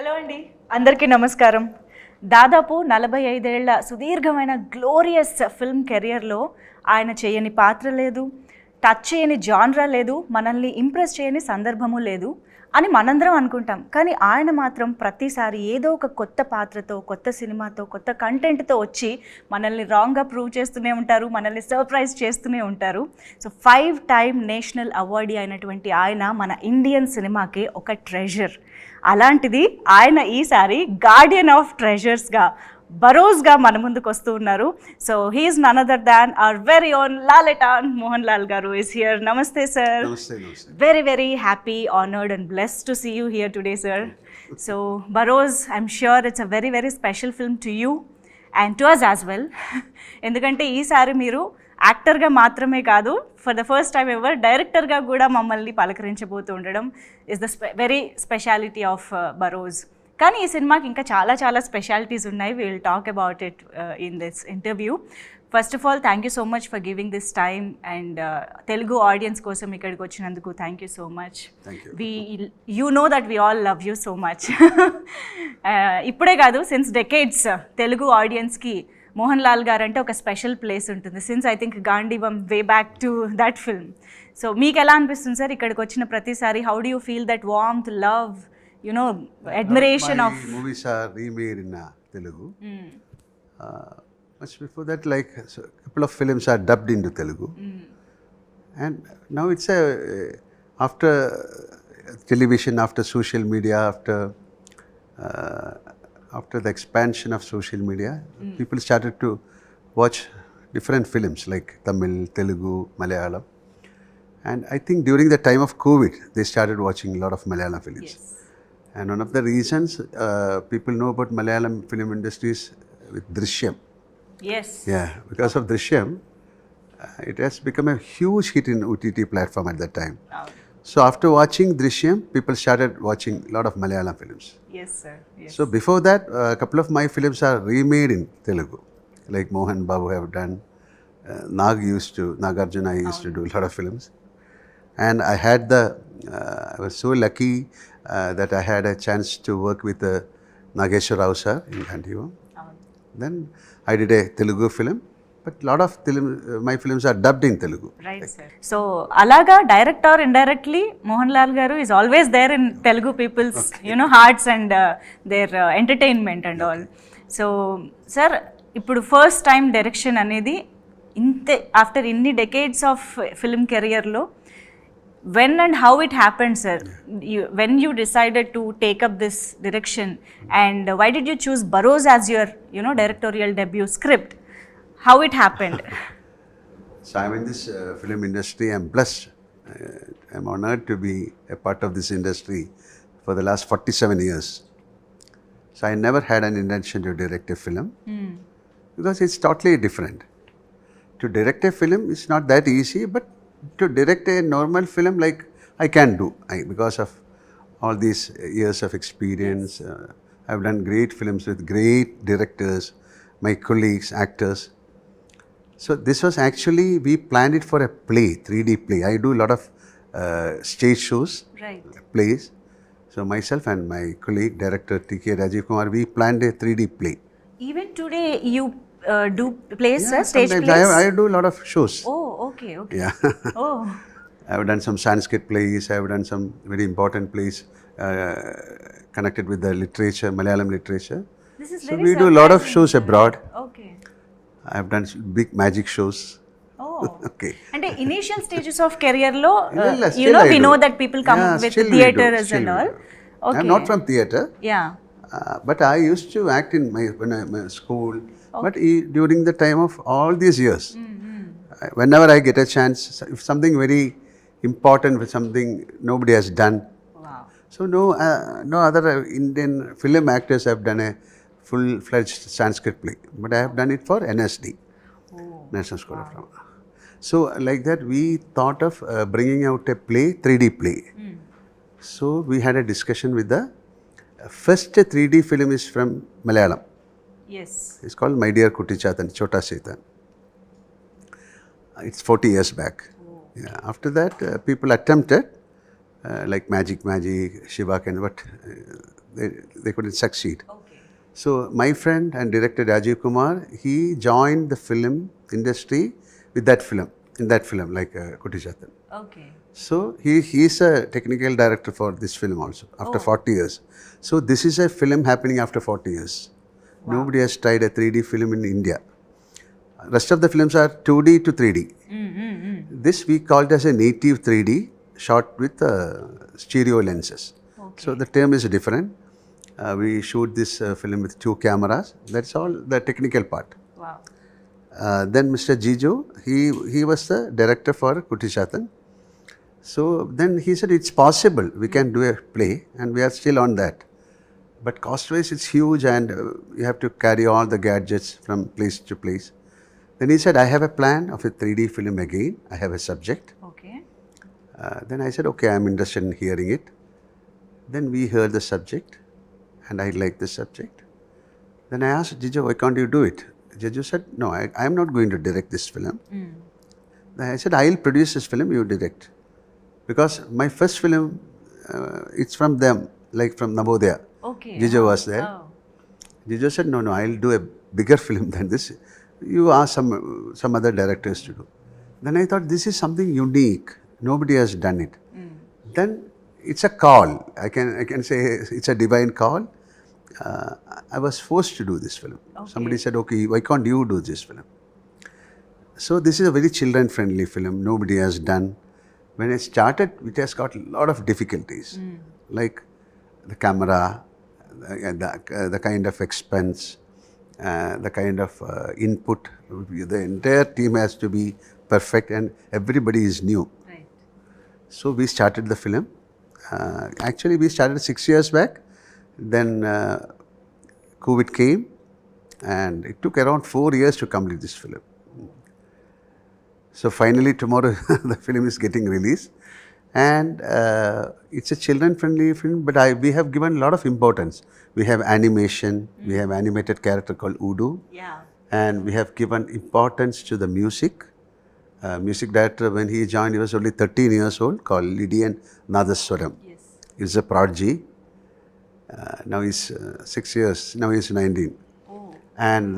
Hello అండి, అందరికీ నమస్కారం. దాదాపు 45 ఏళ్ల సుదీర్ఘమైన గ్లోరియస్ ఫిల్మ్ కెరియర్లో ఆయన చేయని పాత్ర లేదు, టచ్ చేయని జాన్రా లేదు, మనల్ని ఇంప్రెస్ చేయని సందర్భము లేదు అని మనందరం అనుకుంటాం. కానీ ఆయన మాత్రం ప్రతిసారి ఏదో ఒక కొత్త పాత్రతో, కొత్త సినిమాతో, కొత్త కంటెంట్తో వచ్చి మనల్ని రాంగ్గా ప్రూవ్ చేస్తూనే ఉంటారు, మనల్ని సర్ప్రైజ్ చేస్తూనే ఉంటారు. సో 5 టైమ్ నేషనల్ అవార్డీ అయినటువంటి ఆయన మన ఇండియన్ సినిమాకి ఒక ట్రెజర్. అలాంటిది ఆయన ఈసారి గార్డియన్ ఆఫ్ ట్రెజర్స్గా బరోజ్గా మన ముందుకు వస్తూ ఉన్నారు. So he is none other than our very own Lalettan Mohan Lal garu is here. నమస్తే sir. Very very happy, honoured and blessed to see you here today sir. So Barroz, I'm sure it's a very very special film to you and to us as well. ఎందుకంటే ఈసారి మీరు యాక్టర్గా మాత్రమే కాదు, for the first time ever డైరెక్టర్గా కూడా మమ్మల్ని పలకరించబోతూ ఉండడం is the very speciality of బరోజ్. కానీ ఈ సినిమాకి ఇంకా చాలా చాలా స్పెషాలిటీస్ ఉన్నాయి. We will talk about it in this interview. First of all thank you so much for giving this time and Telugu audience కోసం ఇక్కడికి వచ్చినందుకు thank you so much. You know that we all love you so much. ఇప్పుడే కాదు, since decades Telugu ఆడియన్స్కి మోహన్ లాల్ గారు అంటే ఒక special place ఉంటుంది. Since I think Gandeevam way back to that film. So మీకు ఎలా అనిపిస్తుంది సార్ ఇక్కడికి వచ్చిన ప్రతిసారి? How do you feel that warmth, love, you know, admiration of movies are remade in Telugu. Much before that, like a couple of films are dubbed into Telugu. And now it's after television, after social media, after the expansion of social media, people started to watch different films like Tamil, Telugu, Malayalam. And I think during the time of COVID, they started watching a lot of Malayalam films. yes. And one of the reasons people know about Malayalam film industries with Drishyam. Yes. Yeah, because of Drishyam, it has become a huge hit in OTT platform at that time. Oh. So after watching Drishyam, people started watching a lot of Malayalam films. Yes sir. Yes. So before that, a couple of my films are remade in Telugu. Like Mohan Babu have done, Nagarjuna used to do a lot of films. And I had I was so lucky that I had a chance to work with Nageshwar Rao sir in Antony. Then I did a Telugu film, but a lot of my films are dubbed in Telugu. Right, sir. So alaga direct or indirectly Mohan Lal garu is always there in Telugu people's hearts and their entertainment and all. So sir, ఇప్పుడు first time direction అనేది ఇంతే after ఇన్ని decades of film కెరియర్లో, when and how it happened sir? When you decided to take up this direction and why did you choose Barroz as your directorial debut script? How it happened? So I'm in this film industry. I'm blessed. I'm honored to be a part of this industry for the last 47 years. So I never had an intention to direct a film because it's totally different. To direct a film is not that easy, but to direct a normal film, like I can do, because of all these years of experience. I've done great films with great directors, my colleagues, actors. So this was actually, we planned it for a play, 3D play. I do a lot of stage shows, Right. plays. So myself and my colleague, director T.K. Rajiv Kumar, we planned a 3D play. Even today you do plays, Yeah, stage sometimes plays? I do a lot of shows. Oh, okay. Yeah. Oh, I've done some Sanskrit plays, I've done some very important plays connected with the literature, Malayalam literature. this is So very we do a lot of surprising, shows sir. abroad. Okay. I've done big magic shows. Oh. Okay. అంటే initial stages of career లో Still I we do. know that people come Yeah, with still we do, theaters still and we all. do. Okay. I'm not from theatre, Yeah. but I used to act in my school. But during the time of all these years, whenever I get a chance, if something very important, with something nobody has done, Wow. so no other Indian film actors have done a full-fledged Sanskrit play, but I have done it for NSD, National School of Drama. So like that, we thought of bringing out a play, 3D play. So we had a discussion with the first 3D film is from Malayalam. Yes. It's called My Dear Kutti Chatan, Chota Setan. It's 40 years back. Yeah. After that, people attempted like Magic, Shiva Ken, but they couldn't succeed. Okay. So my friend and director Rajiv Kumar, he joined the film industry with that film, in that film, like Kuttijatan. Okay. So he's a technical director for this film also, after 40 years. So this is a film happening after 40 years. Nobody has tried a 3D film in India. Rest of the films are 2D to 3D. This we called as a native 3D, shot with stereo lenses. Okay. So the term is different. We shoot this film with 2 cameras. That's all the technical part. Wow. Then Mr. Jijo, he was the director for Kuttijatan. So then he said it's possible, we can do a play, and we are still on that. But cost-wise it's huge, and you have to carry all the gadgets from place to place. Then he said, I have a plan of a 3D film again. I have a subject. Okay. Then I said, okay, I'm interested in hearing it. Then we heard the subject, and I liked the subject. Then I asked Jijo, why can't you do it? Jijo said, no, I'm not going to direct this film. Then I said, I'll produce this film, you direct. Because my first film, it's from them, like from Navodaya. Okay. Jijo was there. Oh. Jijo said, no, I'll do a bigger film than this. You ask some other directors to do. Then I thought, this is something unique. Nobody has done it. Then it's a call. I can say it's a divine call. I was forced to do this film. Okay. Somebody said, okay, why can't you do this film? So this is a very children-friendly film. Nobody has done. When I started, it has got a lot of difficulties, like the camera, the kind of expense, the kind of input. The entire team has to be perfect, and everybody is new. Right. So we started the film. Actually, we started 6 years back. Then COVID came, and it took around 4 years to complete this film. So finally, tomorrow the film is getting released, and it's a children-friendly film. But we have given a lot of importance. We have animation. We have animated character called Udu. Yeah. And we have given importance to the music. Music director, when he joined, he was only 13 years old, called Lydian Nadaswaram. Yes. He's a prodigy. Now he's 6 years. Now he's 19. Oh. And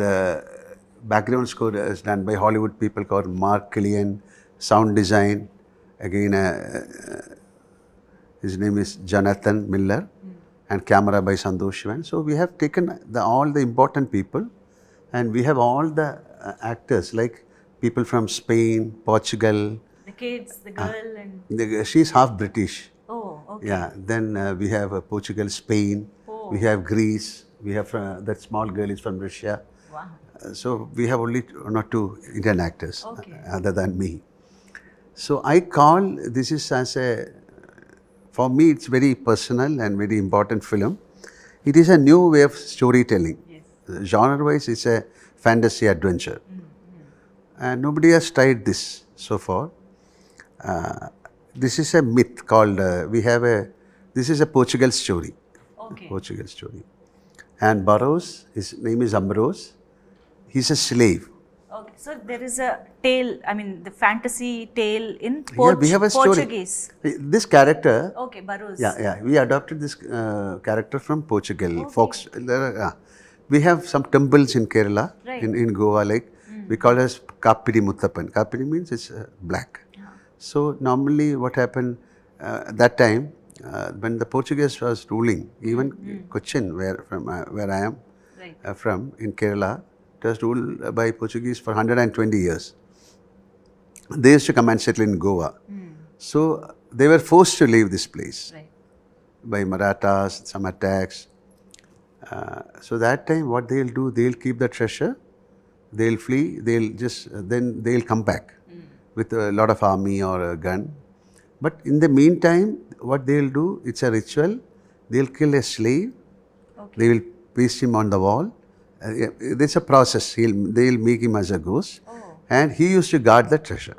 background score is done by Hollywood people called Mark Killian. Sound design, again, his name is Jonathan Miller. And camera by Santosh Shivan. So we have taken all the important people, and we have all the actors, like people from Spain, Portugal. The kids, the girl, and She's half British. oh, okay. Yeah. Then we have Portugal, Spain. Oh. We have Greece. We have that small girl is from Russia. Wow. So we have only one or two Indian actors other than me. So I call this is as a, for me it's very personal and very important film. It is a new way of storytelling. Yes. Genre-wise, it's a fantasy adventure. And nobody has tried this so far. This is a myth called, this is a Portugal story. Okay. Portugal story. And Barroz, his name is Barroz. He's a slave. Okay. So there is a tale, I mean, the fantasy tale in We have a story. Portuguese. This character, Okay, Barroz. we adopted this character from Portugal. Folks, we have some temples in Kerala, Right. in Goa, like we call it as Kapidi Muttappan. Kapidi means it's black. So normally what happened that time, when the Portuguese was ruling, even Cochin, where I am Right. from, in Kerala, it was ruled by Portuguese for 120 years. They used to come and settle in Goa. So they were forced to leave this place Right. by Marathas, some attacks. So that time what they'll do, they'll keep the treasure, they'll flee, then they'll come back with a lot of army or a gun. But in the meantime, what they'll do, it's a ritual, they'll kill a slave, they will paste him on the wall. There's a process, they'll make him as a ghost, and he used to guard the treasure.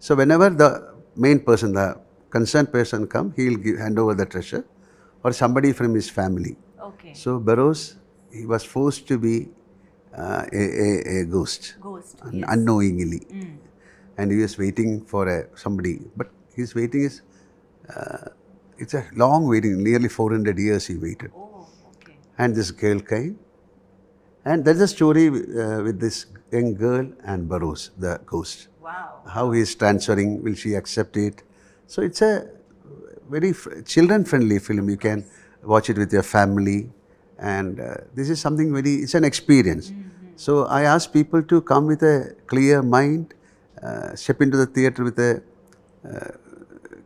So whenever the main person, the concerned person come, he'll hand over the treasure, or somebody from his family. Okay. So Barroz, he was forced to be a ghost, unknowingly. And he was waiting for somebody, but his waiting is It's a long waiting, nearly 400 years he waited. Oh, okay. And this girl came. And there's a story with this young girl and Barroz, the ghost. Wow. How he is transferring, will she accept it? So it's a very children-friendly film. You can watch it with your family. And this is something it's an experience. So I ask people to come with a clear mind, step into the theatre with a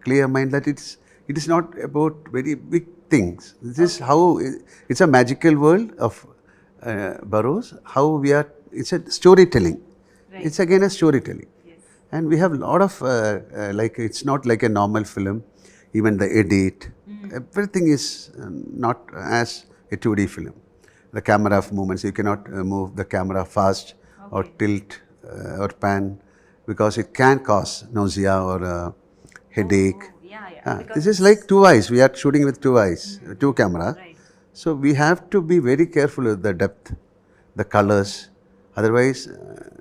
clear mind that it is not about very big things. This is how, it's a magical world of Barroz, how it's a storytelling. Right. It's again a storytelling. Yes. And we have a lot of, like, it's not like a normal film, even the edit, everything is not as a 2D film. The camera movements, you cannot move the camera fast or tilt or pan, because it can cause nausea or headache. Yeah. This is like 2 eyes. We are shooting with 2 eyes, 2 cameras. Right. So we have to be very careful with the depth, the colors. Otherwise,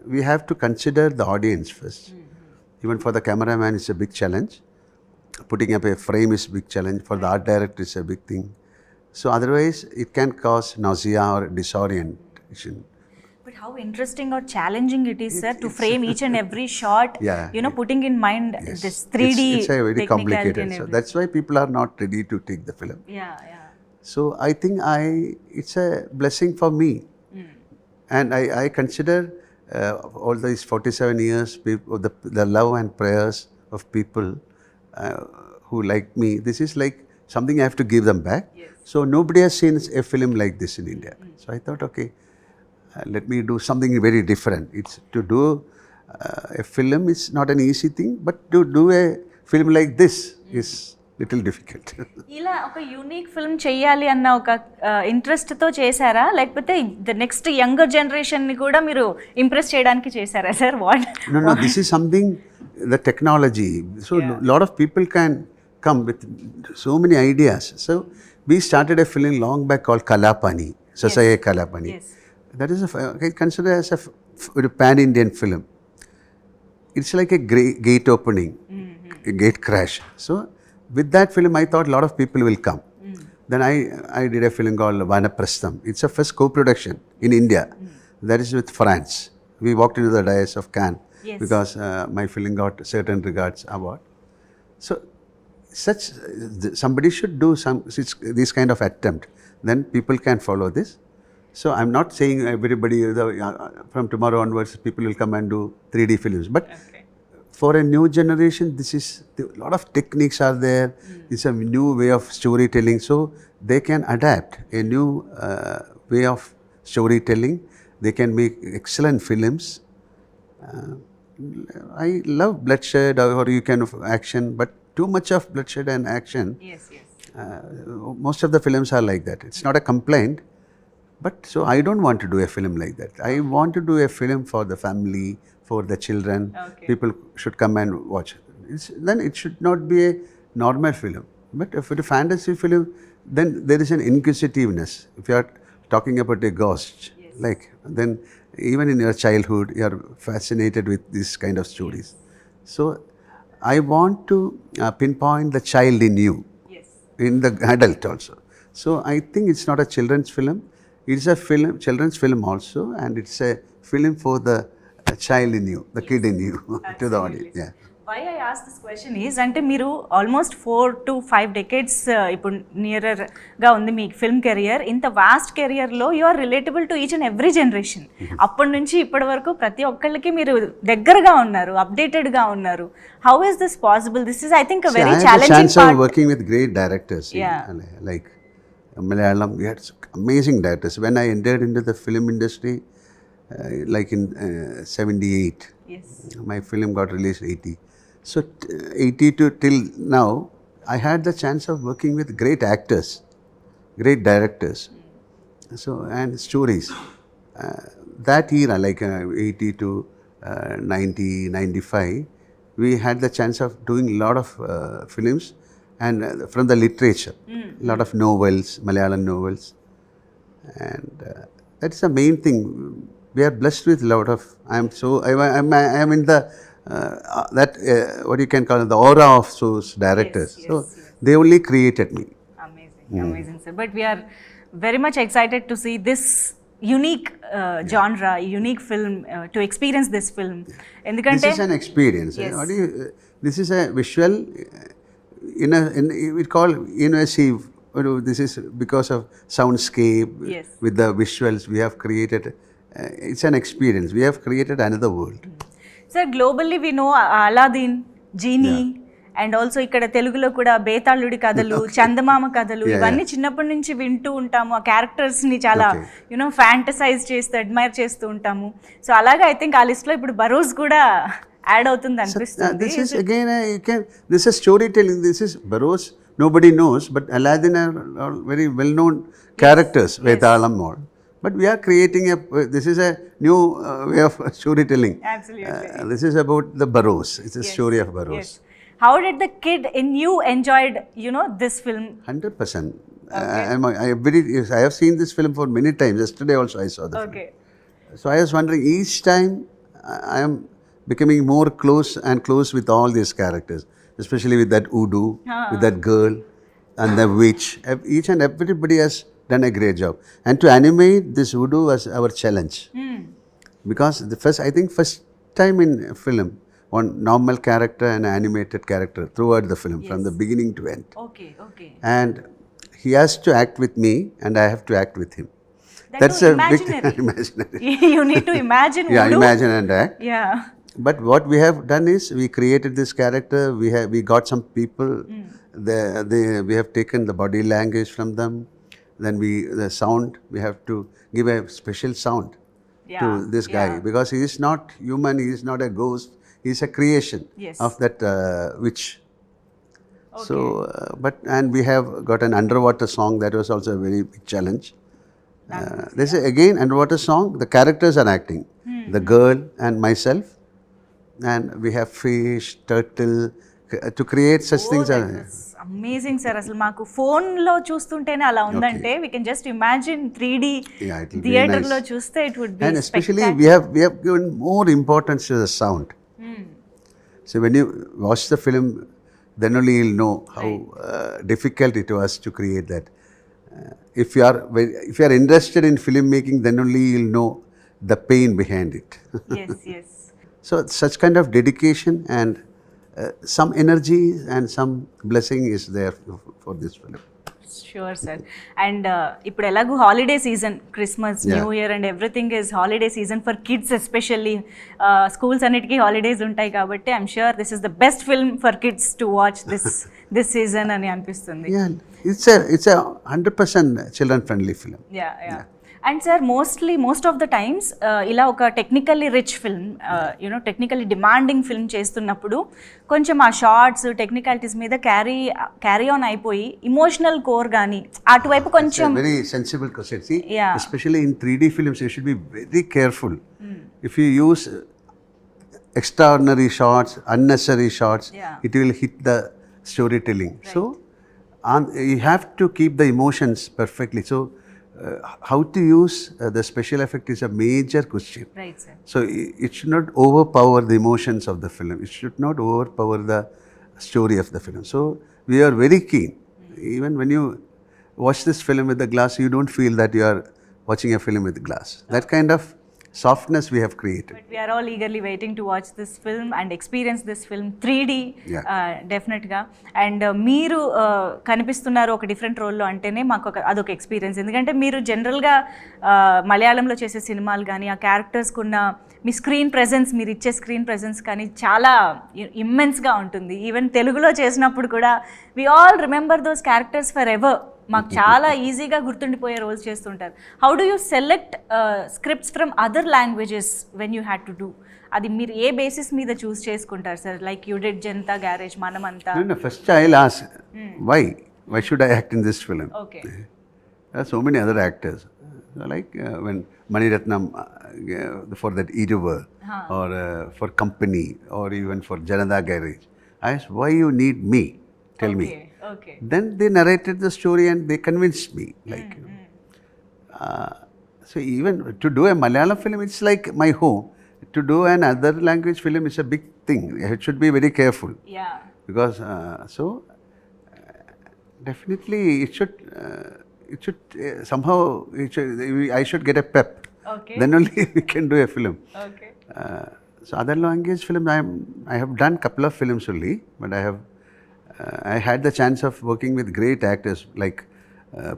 we have to consider the audience first. Even for the cameraman, it's a big challenge. Putting up a frame is a big challenge. For the art director, it's a big thing. So otherwise, it can cause nausea or disorientation. But how interesting or challenging it is, sir, to frame each and every shot, putting in mind this 3D it's a very complicated. So that's why people are not ready to take the film. Yeah. So I think it's a blessing for me. And I consider all these 47 years, the love and prayers of people who like me, this is like something I have to give them back. Yes. So nobody has seen a film like this in India. So I thought, okay, let me do something very different. It's to do a film is not an easy thing, but to do a film like this is little difficult. ఇలా ఒక unique film చేయాలి అన్న ఒక ఇంట్రెస్ట్తో చేశారా, లేకపోతే the next younger జనరేషన్ని కూడా మీరు ఇంప్రెస్ చేయడానికి చేశారా sir? What? No, this is something, the technology. So a lot of people can come with so many ideas. So we started a film long back called Kalapani, Sasaye Kalapani. Yes. That is I consider as a pan-Indian film. It's like a gate opening, a gate crash. So with that film, I thought a lot of people will come. Then I did a film called Vanaprastham. It's a first co-production in India. That is with France. We walked into the dais of Cannes because my film got certain regards award. So somebody should do this kind of attempt. Then people can follow this. So I'm not saying everybody, from tomorrow onwards, people will come and do 3D films. But for a new generation, a lot of techniques are there. It's a new way of storytelling. So they can adapt a new way of storytelling. They can make excellent films. I love bloodshed or you can of action, but too much of bloodshed and action. Yes. Most of the films are like that. It's not a complaint. But so I don't want to do a film like that. I want to do a film for the family, for the children. Okay. People should come and watch. Then it should not be a normal film. But if it's a fantasy film, then there is an inquisitiveness. If you are talking about a ghost, then even in your childhood, you are fascinated with this kind of stories. So I want to pinpoint the child in you, in the adult also. So I think it's not a children's film. It's a children's film also, and it's a film for the child in you, the kid in you, to the audience. Yeah. Why I ask this question is, అంటే మీరు almost 4 to 5 decades ఇప్పుడు నియరర్గా ఉంది మీ film career. ఇంత vast కెరియర్లో you are relatable to each and every generation. అప్పటి నుంచి ఇప్పటి వరకు ప్రతి ఒక్కళ్ళకి మీరు దగ్గరగా ఉన్నారు, అప్డేటెడ్గా ఉన్నారు. How is this possible? This is I think a very challenging part. Working with great directors, like Malayalam, we had amazing directors. When I entered into the film industry, like in 78, my film got released 80. So 80 to till now, I had the chance of working with great actors, great directors, so and stories. That era, like 80 to 90, 95, we had the chance of doing a lot of films. And from the literature, a lot of novels, Malayalam novels, and that's the main thing. We are blessed with a lot of. I am in the what you can call the aura of those directors. So They only created me. Amazing, sir. But we are very much excited to see this unique genre, unique film, to experience this film. This is an experience. Yes. This is a visual, we call immersive. This is because of soundscape. Yes. With the visuals we have created. It's an experience. We have created another world. Sir, globally we know Aladdin, Genie, and also ఇక్కడ తెలుగులో కూడా బేతాళుడి కథలు, చందమామ కథలు, ఇవన్నీ చిన్నప్పటి నుంచి వింటూ ఉంటాము. ఆ క్యారెక్టర్స్ని చాలా ఫ్యాంటసైజ్ చేస్తూ అడ్మైర్ చేస్తూ ఉంటాము. సో అలాగే ఐ థింక్ ఆ లిస్ట్లో ఇప్పుడు బరోజ్ కూడా యాడ్ అవుతుంది అనిపిస్తుంది. This is again this is storytelling. This is Barroz. Nobody knows, but Aladdin are very well-known characters. Vetalam all. But we are creating this is a new way of storytelling. Absolutely. This is about the Barroz. It's a story of Barroz. Yes. How did the kid in you enjoyed, this film? 100%. I have seen this film for many times. Yesterday also I saw the film. So I was wondering, each time I am becoming more close with all these characters, especially with that Udu, with that girl and the witch. Each and everybody has done a great job. And to animate this Udu was our challenge. Because I think first time in film, one normal character and animated character throughout the film, from the beginning to end. Okay. And he has to act with me and I have to act with him. That's a big imaginary. You need to imagine. Yeah, imagine and act. Yeah. But what we have done is we created this character. We got some people. We have taken the body language from them. Then the sound, we have to give a special sound to this guy, because he is not human. He is not a ghost. He is a creation of that witch. Okay. So, and we have got an underwater song that was also a very big challenge. This is again underwater song. The characters are acting, the girl and myself, and we have fish, turtle, to create such things. Amazing, sir. అసలు మాకు ఫోన్లో చూస్తుంటేనే అలా ఉందంటే we can just imagine 3D థియేటర్లో చూస్తే it would be. And especially we have given more importance to the sound. So when you watch the film, then only you'll know how difficult it was to create that. If you are interested in filmmaking, then only you'll know the pain behind it. Yes. So such kind of dedication and some energy and some blessing is there for this film. Sure, sir. And ఇప్పుడు ఎలాగూ holiday season, Christmas, new year and everything is holiday season for kids especially. Schools అన్నిటికీ holidays ఉంటాయి కాబట్టి I'm sure this is the best film for kids to watch this season అని అనిపిస్తుంది. It's a 100% children friendly film. Yeah. And sir most of the times ఇలా ఒక technically rich film, technically demanding film చేస్తున్నప్పుడు కొంచెం ఆ shorts technicalities మీద carry on అయిపోయి emotional core కానీ అటువైపు కొంచెం. Very sensible question. Especially in 3D films you should be very careful. If you use extraordinary shots, unnecessary shots, it will hit the storytelling. So you have to keep the emotions perfectly. So how to use the special effect is a major question. Right, sir. So it should not overpower the emotions of the film. It should not overpower the story of the film. So we are very keen. Even when you watch this film with the glass, you don't feel that you are watching a film with glass. That kind of softness we have created. But we are all eagerly waiting to watch this film and experience this film 3D. డెఫినెట్గా. And మీరు కనిపిస్తున్నారు ఒక different రోల్లో అంటేనే మాకు అదొక experience. ఎందుకంటే మీరు జనరల్గా మలయాళంలో చేసే సినిమాలు కానీ ఆ క్యారెక్టర్స్కి ఉన్న మీ స్క్రీన్ ప్రెజెన్స్, మీరు ఇచ్చే స్క్రీన్ ప్రెజెన్స్ కానీ చాలా ఇమ్మెన్స్గా ఉంటుంది. ఈవెన్ తెలుగులో చేసినప్పుడు కూడా we all remember those characters forever. మాకు చాలా ఈజీగా గుర్తుండిపోయే రోల్స్ చేస్తుంటారు. How do you select scripts from other languages when you had to do? అది మీరు ఏ బేసిస్ మీద చూస్ చేసుకుంటారు sir? Like you did Janatha garage, Manamantha. First I'll ask, why should I act in this film? Okay. There are so many other actors. Like when Mani Ratnam for that Iruva, or for Company, or even for Janata Garage, I asked, why you need me? Tell me. Okay. Then they narrated the story and they convinced me. So even to do a Malayalam film, it's like my home. To do an other language film is a big thing. It should be very careful. Yeah. Because Definitely, somehow, I should get a pep. Okay. Then only we can do a film. Okay. So other language film, I have done couple of films only, but I had the chance of working with great actors like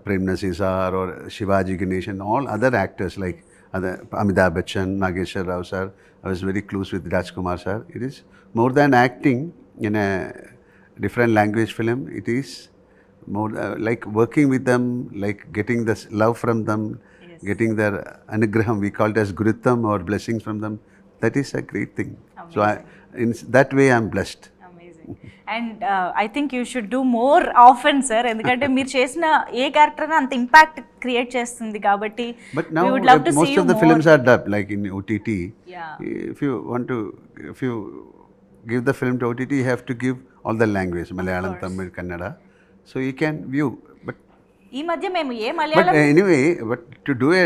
Prem Nasir or Shivaji Ganesan, all other actors like other Amitabh Bachchan, Nageshwar Rao sir. I was very close with Rajkumar sir. It is more than acting in a different language film. It is more like working with them, like getting this love from them, Yes. getting their anugraham. We call it as gurutam or blessings from them. That is a great thing. So in that way, I'm blessed. Amazing and I think you should do more often sir, ఎందుకంటే మీరు చేసిన ఏ character అంత impact create చేస్తుంది కాబట్టి. But now we would love to see most you of the more. films are dubbed, like in OTT. Yeah. If you give the film to OTT, you have to give all the language, Malayalam, Tamil, Kannada. So you can view. ఈ మధ్య మేము ఏ But Malayalam anyway, to do a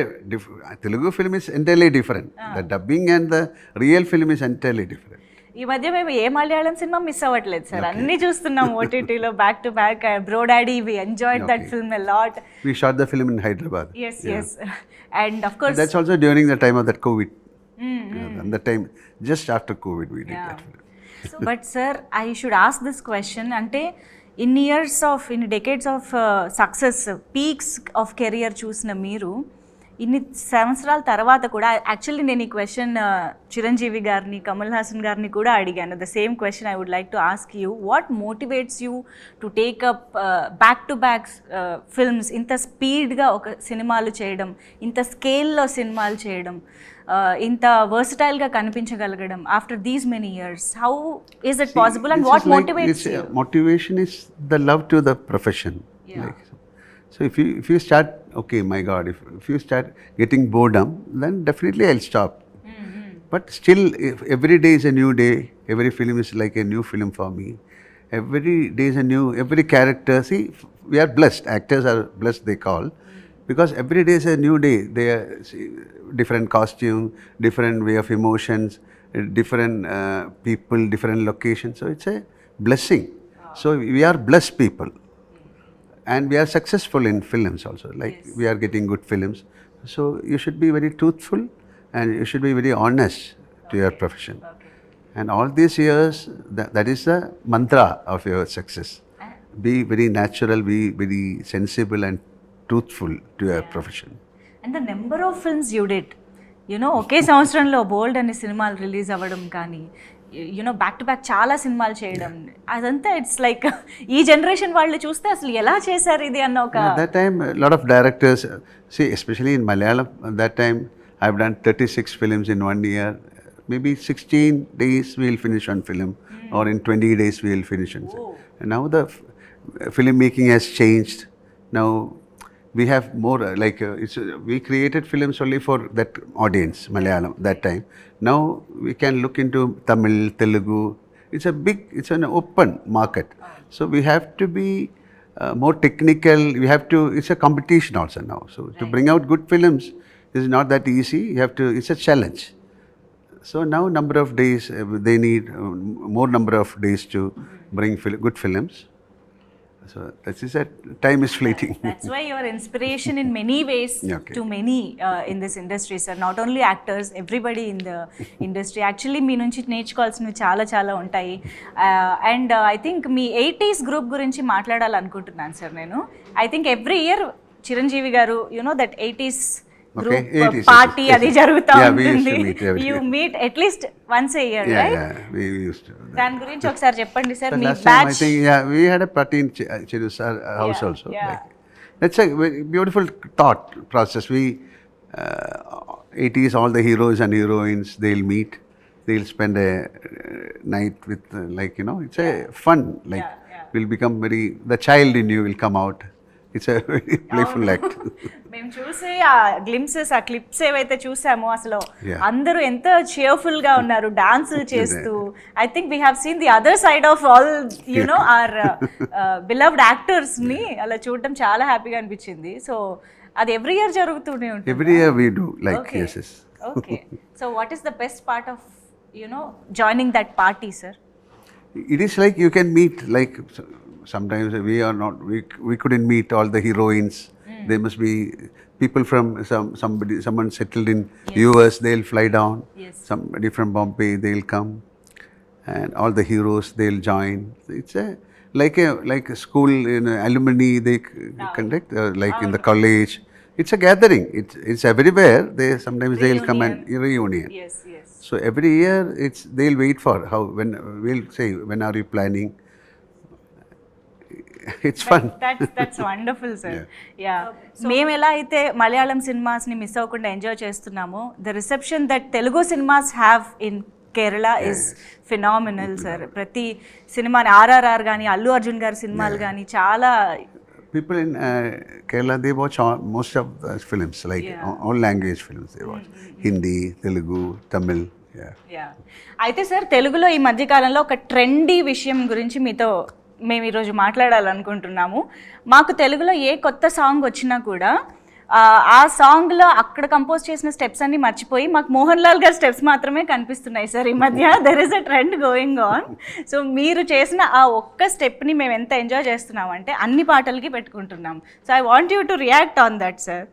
Telugu film is entirely different. The dubbing and the real film is entirely different. ఈ మధ్య మేము ఏ మలయాళం సినిమా miss అవ్వట్లేదు sir, అన్ని చూస్తున్నాం ఓటీటీలో back to back. Bro daddy, we enjoyed that film a lot. We shot the film in Hyderabad. Yes. And of course That's also during the time of that COVID. And the time just after COVID we did that film. So, but sir, I should ask this question. అంటే in decades of success, peaks of career చూసిన మీరు ఇన్ని సంవత్సరాల తర్వాత కూడా, actually నేను ఈ question Chiranjeevi గారిని, కమల్ హాసన్ గారిని కూడా అడిగాను. The same question I would like to ask you. What motivates you to take up back to back films, ఇంత స్పీడ్గా ఒక సినిమాలు చేయడం, ఇంత స్కేల్లో సినిమాలు చేయడం, ఇంత వర్సటైల్గా కనిపించగలగడం after these many years? How is it possible and what motivates you? Motivation is the love to the profession. Like, so if you start, okay, my God, if you start getting boredom, then definitely I'll stop. But still, if every day is a new day, every film is like a new film for me. Every day is a new, every character. See, we are blessed. Actors are blessed, they call, because every day is a new day. They are different costume, different way of emotions, different people, different locations. So it's a blessing. So we are blessed people. And we are successful in films also. Like, we are getting good films. So you should be very truthful and you should be very honest to your profession. And all these years, that is the mantra of your success. Be very natural, be very sensible and truthful to your profession. And the number of films you did, ఒకే సంవత్సరంలో బోల్డ్ అనే సినిమాలు release అవ్వడం కానీ, back to back చాలా సినిమాలు చేయడం, అదంతా it's like ఈ జనరేషన్ వాళ్ళు చూస్తే అసలు ఎలా చేశారు ఇది అన్న ఒక. That time a lot of directors, see, especially in Malayalam, at that time I've done 36 films in 1 year. Maybe 16 days we'll finish one film, or in 20 days we'll finish one film. And now the filmmaking has changed. Now we have more we created films only for that audience, Malayalam, that time. Now we can look into Tamil, Telugu. It's an open market. So we have to be more technical. It's a competition also now. So to bring out good films is not that easy. It's a challenge. So now number of days, they need more number of days to bring good films. So that is that time is fleeting. That's why you are inspiration in many ways to many in this industry, sir. Not only actors, everybody in the industry. Actually, మీ నుంచి నేర్చుకోవాల్సినవి చాలా ఉంటాయి. And I think me 80s group గురించి మాట్లాడాలనుకుంటున్నాను sir నేను. I think every year Chiranjeevi గారు, that 80s group party అది జరుగుతూ ఉంటుంది. You meet at least once A year, right? We used to. దాని గురించి ఒకసారి చెప్పండి sir. Me last time, I think, we had a party in Chiru sir house also. That's a very beautiful thought process. 80s, all the heroes and heroines, they'll meet, they'll spend a night with it's a fun, we'll become the child in you will come out. It's a very playful act. మేము చూసే ఆ glimpses, ఆ clips ఏవైతే చూసామో, అసలు అందరూ ఎంత cheerful గా ఉన్నారు డాన్సులు చేస్తూ. I think we have seen the other side of all our beloved actors ని అలా చూడటం చాలా హ్యాపీగా అనిపించింది. సో అది ఎవ్రీ ఇయర్ జరుగుతూనే ఉంటుంది. Every year we do, like, yes. Okay. So what is the best part of joining that party, sir? It is like you can meet, like, sometimes we are not, we couldn't meet all the heroines. There must be people from someone settled in US, they'll fly down. Yes. Somebody from Bombay, they'll come. And all the heroes, they'll join. It's like a school, alumni, they conduct, like in the college. It's a gathering. It's everywhere. Sometimes they'll come and reunion. Yes, yes. So every year, they'll wait for when we'll say, when are you planning? It's fun. That's wonderful, sir. Yeah. మేము ఎలా అయితే Malayalam సినిమాస్ని miss అవ్వకుండా enjoy చేస్తున్నామో, the reception that Telugu cinemas have in Kerala is phenomenal, sir. ప్రతి సినిమాని ఆర్ఆర్ఆర్ కానీ, అల్లు అర్జున్ గారి సినిమాలు కానీ చాలా. People in Kerala, they watch most of the films, like all language films they watch. Hindi, Telugu, Tamil. అయితే సార్, తెలుగులో ఈ మధ్యకాలంలో ఒక ట్రెండీ విషయం గురించి మీతో మేము ఈరోజు మాట్లాడాలనుకుంటున్నాము. మాకు తెలుగులో ఏ కొత్త సాంగ్ వచ్చినా కూడా ఆ సాంగ్లో అక్కడ కంపోజ్ చేసిన స్టెప్స్ అన్ని మర్చిపోయి మాకు మోహన్ లాల్ గారి స్టెప్స్ మాత్రమే కనిపిస్తున్నాయి సార్ ఈ మధ్య. There is a trend going on. So మీరు చేసిన ఆ ఒక్క స్టెప్ని మేము ఎంత ఎంజాయ్ చేస్తున్నాం అంటే అన్ని పాటలకి పెట్టుకుంటున్నాం. So I want you to react on that, sir.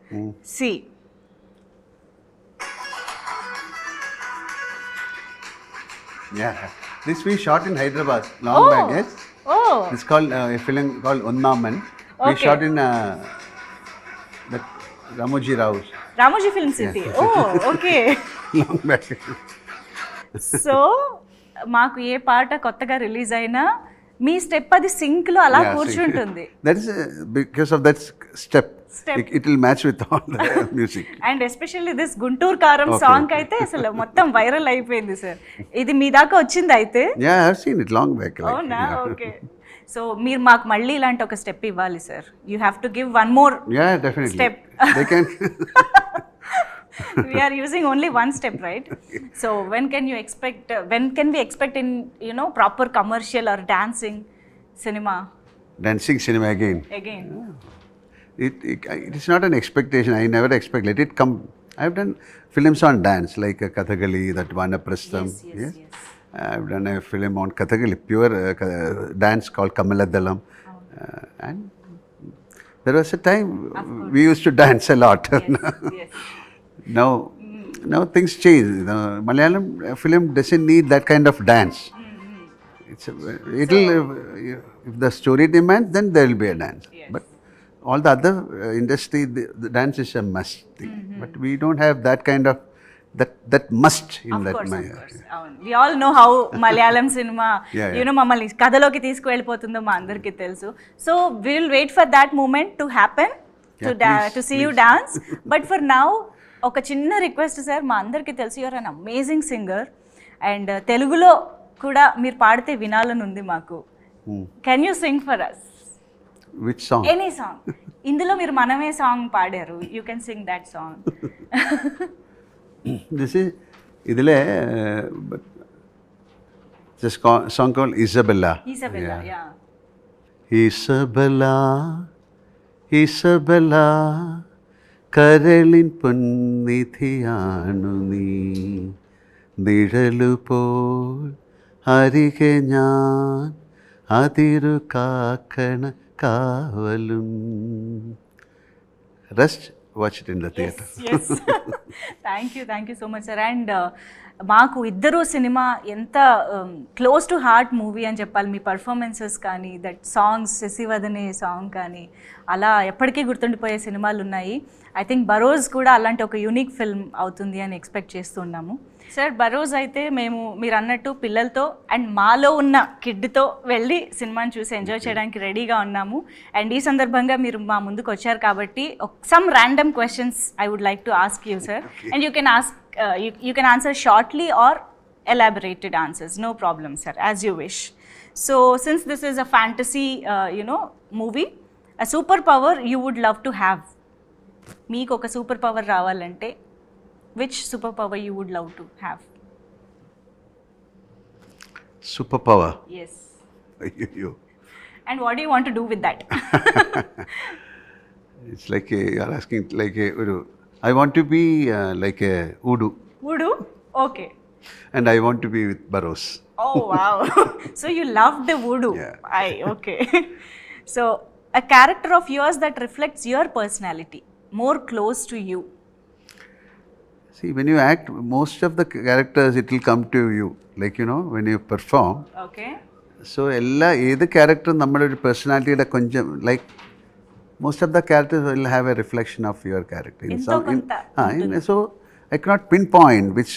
సి This we shot in Hyderabad long back, yes. It's called a film called Unnaman. We shot in the Ramoji Rao's. Ramoji Film City. Okay. Long back. So మాకు ఏ పాట కొత్తగా release అయినా మీ step అది sync లో అలా కూర్చుంటుంది. That is because of that step. It will match with all the music. And especially this Guntur కారం song అయితే అసలు మొత్తం వైరల్ అయిపోయింది, సార్. ఇది మీ దాకా వచ్చింది అయితే? Yeah, I have seen it long back. అవునా? ఓకే. సో మీరు మాకు మళ్ళీ ఇలాంటి ఒక స్టెప్ ఇవ్వాలి, sir. You have to give one more step. We are using only one step, right? So when can we expect in proper commercial or dancing cinema again? It is not an expectation. I never expect. Let it come. I have done films on dance, like Kathakali, that Vanaprastham. Yes. I've done a film on Kathakali, pure dance called Kamaladalam. And there was a time we used to dance a lot. Yes. Now things change. The Malayalam film doesn't need that kind of dance. If the story demands, then there will be a dance. Yes. But all the other industry, the dance is a must thing. But we don't have that kind of that must in of that. Of course. We all know how Malayalam cinema, మమ్మల్ని కథలోకి తీసుకువెళ్ళిపోతుందో మా అందరికీ తెలుసు. So we will wait for that moment to happen, to see you dance. But for now, ఒక చిన్న request, sir. మా అందరికీ తెలుసు you're an amazing singer, and తెలుగులో కూడా మీరు పాడితే వినాలని ఉంది మాకు. Can you sing for us? Which song? Any song. ఇందులో మీరు మనమే సాంగ్ పాడారు. You can sing that song. This is idile this song called Isabella. Yeah. Isabella കരളിൻ പൊന്നിധിയാണു നീ, നിഴലുപോൽ അരികെ ഞാൻ, അതിരു കാക്കണ കാവലും. Rest, watch it in the theatre. Yes. Thank you so much, sir. And మాకు ఇద్దరు సినిమా ఎంత క్లోజ్ టు హార్ట్ మూవీ అని చెప్పాలి. మీ పర్ఫార్మెన్సెస్ కానీ, దట్ సాంగ్స్, శశివదనే సాంగ్ కానీ, అలా ఎప్పటికీ గుర్తుండిపోయే సినిమాలు ఉన్నాయి. ఐ థింక్ బరోజ్ కూడా అలాంటి ఒక యూనిక్ ఫిల్మ్ అవుతుంది అని ఎక్స్పెక్ట్ చేస్తున్నాము. సార్, బరోజ్ అయితే మేము మీరు అన్నట్టు పిల్లలతో అండ్ మాలో ఉన్న కిడ్తో వెళ్ళి సినిమాని చూసి ఎంజాయ్ చేయడానికి రెడీగా ఉన్నాము. అండ్ ఈ సందర్భంగా మీరు మా ముందుకు వచ్చారు కాబట్టి some random questions I would like to ask you, sir. And you can ask you can answer shortly or elaborated answers, no problem, sir, as you wish. So since this is a fantasy movie, a superpower you would love to have, meeku oka superpower ravalante which superpower you would love to have? Superpower? Yes. You. And what do you want to do with that? It's like you are asking like I want to be like a Udu. Udu? Okay. And I want to be with Barroz. Oh wow. So you loved the voodoo. Yeah. Okay. So a character of yours that reflects your personality, more close to you. See, when you act, most of the characters, it will come to you. Like, when you perform. Okay. So, either character, നമ്മുടെ personality konjam, like, most of the characters will have a reflection of your character. Into konta untundi. So, I cannot pinpoint which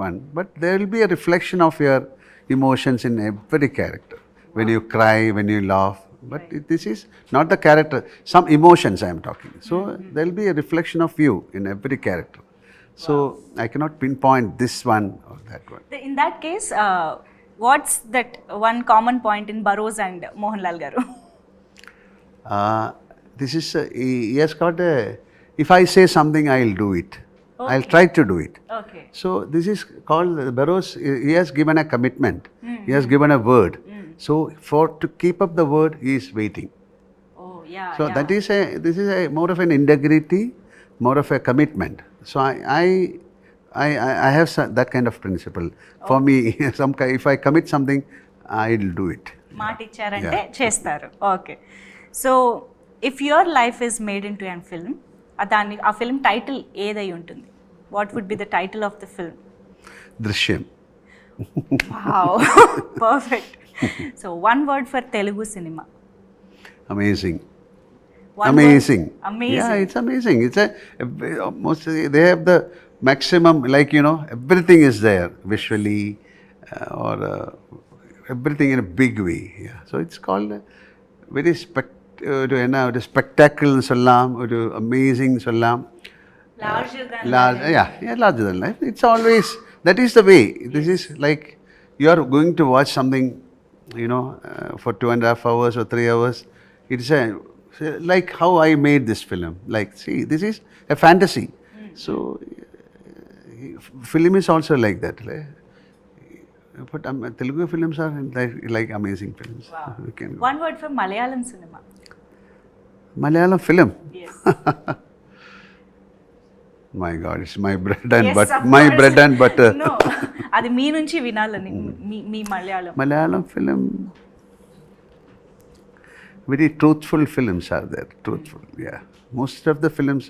one, but there will be a reflection of your emotions in every character. When you cry, when you laugh. But this is not the character. Some emotions I am talking. So, there will be a reflection of you in every character. So, I cannot pinpoint this one or that one. In that case, what's that one common point in Barroz and Mohan Lal garu? This is, he has got a, if I say something, I'll do it. Okay. I'll try to do it. Okay. So, this is called, Barroz, he has given a commitment. He has given a word. So, to keep up the word, he is waiting. Oh, yeah. So, this is a more of an integrity, more of a commitment. So, I have that kind of principle. For me, if I commit something, I'll do it. మాట ఇచ్చారంటే చేస్తారు. Okay. So if your life is made into an film, ఆ film title ఏదై ఉంటుంది? What would be the title of the film? Drishyam. Wow, perfect. So one word for Telugu సినిమా. Amazing. Amazing. Yeah, it's amazing. It's almost, they have the maximum, like, everything is there visually or everything in a big way. Yeah. So it's called very spectacle sollam, amazing sollam. Larger than life. Yeah, larger than life. It's always, that is the way. This is like you are going to watch something, for 2.5 hours or 3 hours. It's like how I made this film. Like, see, this is a fantasy. So, film is also like that. But Telugu films are like amazing films. Wow. One word for Malayalam cinema. Malayalam film? Yes. My God, it's my bread and Yes, butter. of My course. bread and butter. No, అది మీ నుంచి వినాలని, మీ Malayalam. Malayalam film, very truthful films are there. Truthful, yeah. Most of the films,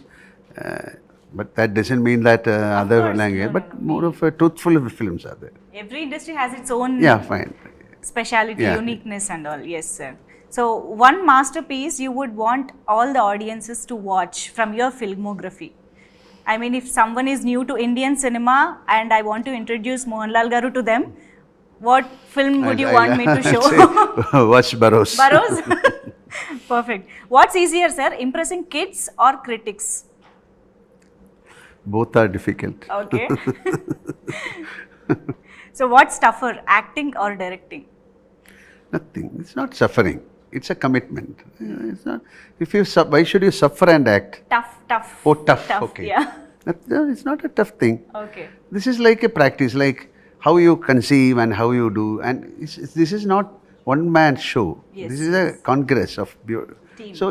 but that doesn't mean that other course, language. no, But more of a truthful films are there. Every industry has its own Fine. speciality, Yeah. uniqueness and all. Yes, sir. So one masterpiece you would want all the audiences to watch from your filmography. I mean, if someone is new to Indian cinema and I want to introduce Mohan Lal garu to them, what film would you want me to show? Watch Barroz. Barroz? Perfect. What's easier, sir, impressing kids or critics? Both are difficult. Okay. So what's tougher, acting or directing? Nothing. It's not suffering. It's a commitment. It's not. Why should you suffer and act? Tough. Oh, tough. Okay. Yeah. It's not a tough thing. Okay. This is like a practice, like how you conceive and how you do. And this is not one man show. Yes, This is a congress of Team. So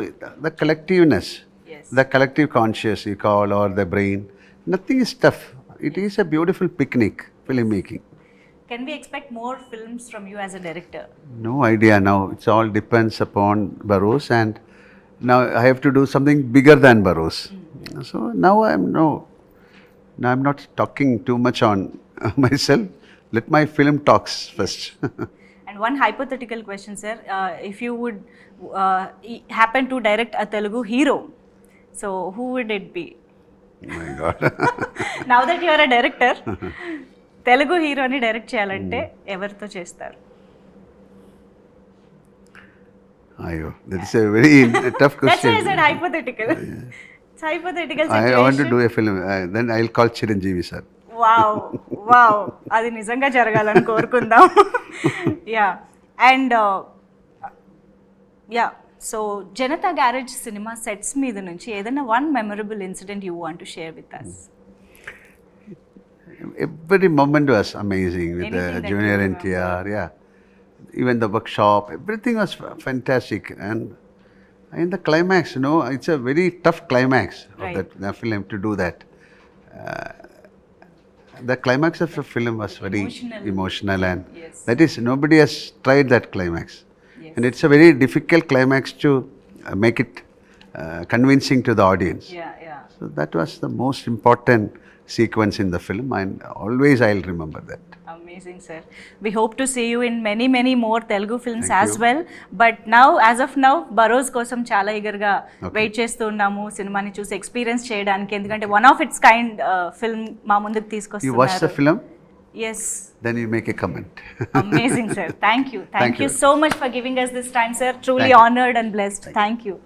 the collectiveness, Yes. the collective conscious you call, or the brain, nothing is tough. It is a beautiful picnic, filmmaking. Can we expect more films from you as a director? No idea now. It all depends upon Barroz, and now I have to do something bigger than Barroz. So now I'm not talking too much on myself. Let my film talks first. And one hypothetical question, sir. If you would happen to direct a Telugu hero, so who would it be? Oh my God. Now that you are a director, Telugu హీరోని direct చేయాలంటే ఎవరితో చేస్తారు? Ayo, that is a very tough question. That's why I said hypothetical. It's hypothetical situation. I want to do a film. Then I'll call Chiranjeevi sir. Wow, అది నిజంగా జరగాలని కోరుకుందాం. And so Janatha garage సినిమా sets మీద నుంచి ఏదైనా one memorable incident you want to share with us? Every moment was amazing with Anything the that junior you NTR, even the workshop, everything was fantastic. And in the climax, it's a very tough climax Right. of that film to do that. The climax of the film was very emotional and Yes. that is, nobody has tried that climax. Yes. And it's a very difficult climax to make it convincing to the audience. Yeah. So that was the most important sequence in the film, and always I'll remember that. Amazing, sir. We hope to see you in many more Telugu films Thank as you. well. But now, as of now, Barroz కోసం చాలా ఈగర్గా wait చేస్తున్నాము సినిమాని చూసి experience చేయడానికి, ఎందుకంటే one of its kind film మా ముందుకు You watched the తీసుకొస్తున్నారు. film? Yes, Then you make a comment. amazing, sir. Thank you Thank you. so much for giving us this time, sir. Truly Thank you. honored and blessed. Thank you.